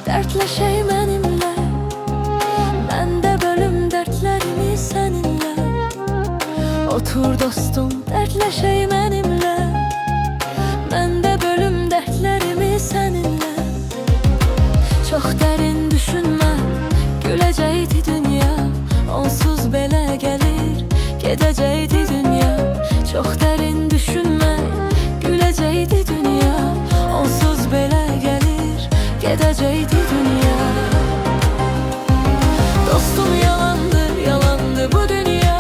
Dertleşey benimle, ben de bölüm dertlerimi seninle. Otur dostum, dertleşey benimle, ben de bölüm dertlerimi seninle. Çok derin düşünme, güləcəkdi dünya, onsuz belə gəlir, gedəcəkdi dünya. Çok derin düşünme, güləcəkdi dünya, onsuz belə gəlir, gedəcəkdi dünya. Dostum yalandır, yalandı bu dünya,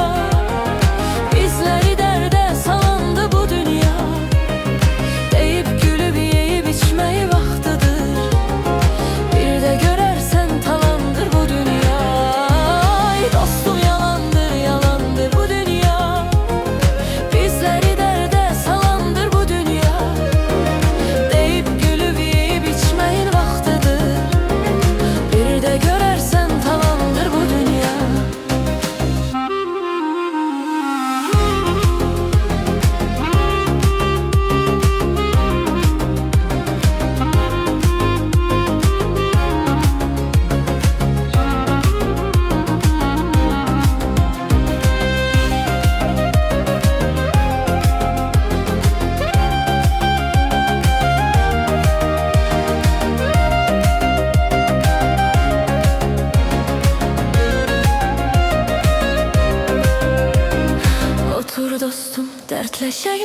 bizleri dərdə salandı bu dünya. Deyip gülüb yeyib içməyi vaxtıdır, bir də görərsən talandır bu dünya. Ay dostum yalandır, yalandı bu dünya, bizleri dərdə salandır bu dünya. Deyip gülüb yeyib içməyin vaxtıdır, bir də görərsən talandır bu dünya. Otur dostum, dertleşey